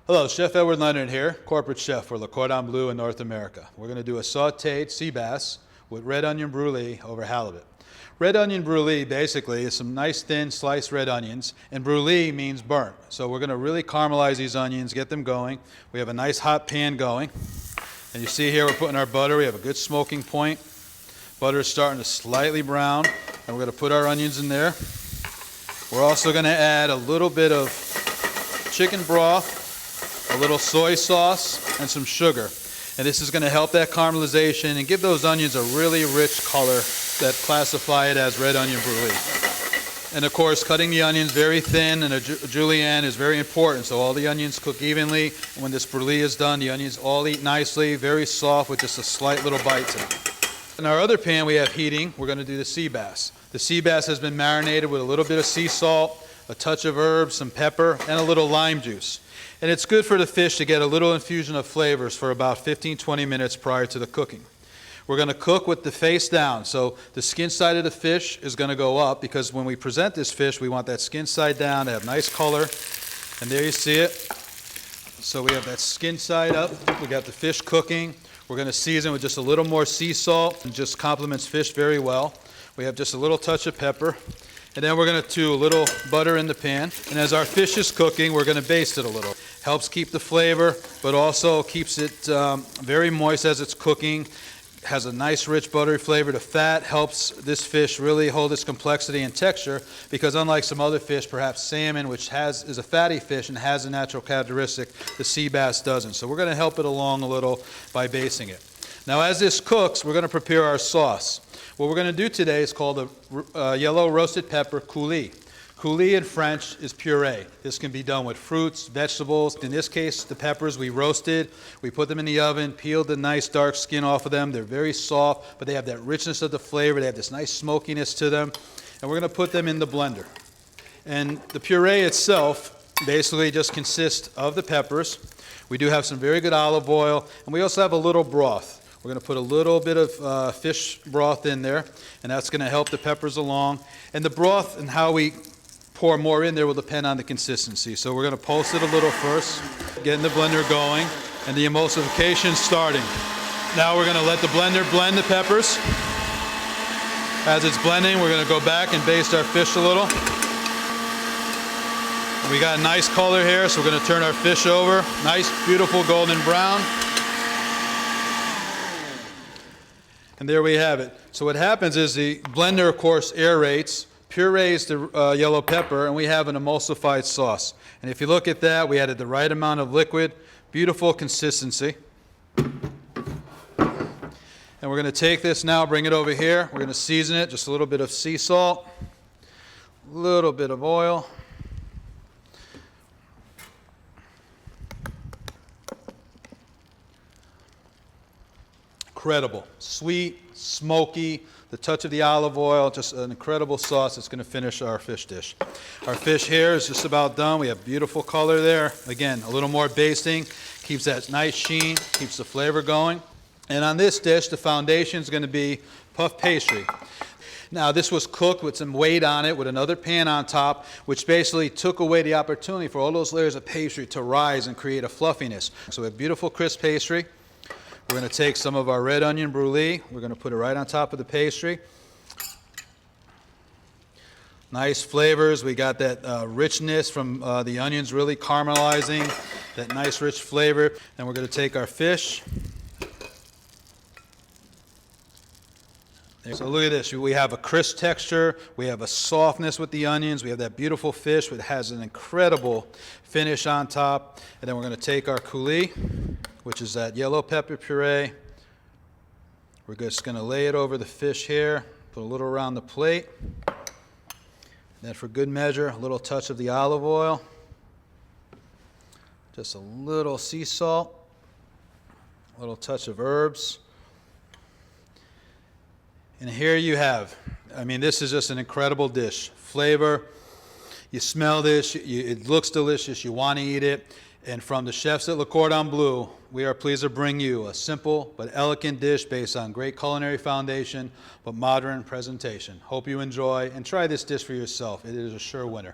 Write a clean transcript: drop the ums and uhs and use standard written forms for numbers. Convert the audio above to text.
Hello, Chef Edward Leonard here, corporate chef for Le Cordon Bleu in North America. We're going to do a sautéed sea bass with red onion brulee over halibut. Red onion brulee basically is some nice thin sliced red onions, and brulee means burnt. So we're going to really caramelize these onions, get them going. We have a nice hot pan going. And you see here we're putting our butter. We have a good smoking point. Butter is starting to slightly brown, and we're going to put our onions in there. We're also going to add a little bit of chicken broth, a little soy sauce, and some sugar. And this is going to help that caramelization and give those onions a really rich color that classify it as red onion brulee. And of course, cutting the onions very thin and a julienne is very important, so all the onions cook evenly. And when this brulee is done, the onions all eat nicely, very soft with just a slight little bite to them. In our other pan we have heating, we're going to do the sea bass. The sea bass has been marinated with a little bit of sea salt, a touch of herbs, some pepper, and a little lime juice. And it's good for the fish to get a little infusion of flavors for about 15-20 minutes prior to the cooking. We're going to cook with the face down, so the skin side of the fish is going to go up because when we present this fish, we want that skin side down to have nice color. And there you see it. So we have that skin side up. We got the fish cooking. We're going to season with just a little more sea salt, and just complements fish very well. We have just a little touch of pepper. And then we're going to do a little butter in the pan. And as our fish is cooking, we're going to baste it a little. Helps keep the flavor, but also keeps it very moist as it's cooking. Has a nice rich buttery flavor. The fat helps this fish really hold its complexity and texture, because unlike some other fish, perhaps salmon, which is a fatty fish and has a natural characteristic, the sea bass doesn't. So we're going to help it along a little by basting it. Now as this cooks, we're going to prepare our sauce. What we're going to do today is called a yellow roasted pepper coulis. Coulis in French is puree. This can be done with fruits, vegetables. In this case, the peppers we roasted. We put them in the oven, peeled the nice dark skin off of them. They're very soft, but they have that richness of the flavor. They have this nice smokiness to them. And we're going to put them in the blender. And the puree itself basically just consists of the peppers. We do have some very good olive oil, and we also have a little broth. We're going to put a little bit of fish broth in there, and that's going to help the peppers along. And the broth and how we pour more in there will depend on the consistency. So we're going to pulse it a little first, getting the blender going, and the emulsification starting. Now we're going to let the blender blend the peppers. As it's blending, we're going to go back and baste our fish a little. We got a nice color here, so we're going to turn our fish over. Nice, beautiful golden brown. And there we have it. So what happens is the blender, of course, aerates, purees the yellow pepper, and we have an emulsified sauce. And if you look at that, we added the right amount of liquid, beautiful consistency. And we're going to take this now, bring it over here. We're going to season it, just a little bit of sea salt, a little bit of oil. Incredible, sweet, smoky, the touch of the olive oil, just an incredible sauce that's going to finish our fish dish. Our fish here is just about done. We have beautiful color there. Again, a little more basting, keeps that nice sheen, keeps the flavor going. And on this dish, the foundation is going to be puff pastry. Now this was cooked with some weight on it with another pan on top, which basically took away the opportunity for all those layers of pastry to rise and create a fluffiness. So we have beautiful crisp pastry. We're going to take some of our red onion brulee. We're going to put it right on top of the pastry. Nice flavors. We got that richness from the onions really caramelizing, that nice rich flavor. And we're going to take our fish. So look at this. We have a crisp texture. We have a softness with the onions. We have that beautiful fish which has an incredible finish on top. And then we're going to take our coulis, which is that yellow pepper puree. We're just going to lay it over the fish here, put a little around the plate. Then for good measure, a little touch of the olive oil, just a little sea salt, a little touch of herbs. And here you have, I mean, this is just an incredible dish. Flavor, you smell this, it looks delicious, you want to eat it. And from the chefs at Le Cordon Bleu, we are pleased to bring you a simple but elegant dish based on great culinary foundation but modern presentation. Hope you enjoy and try this dish for yourself. It is a sure winner.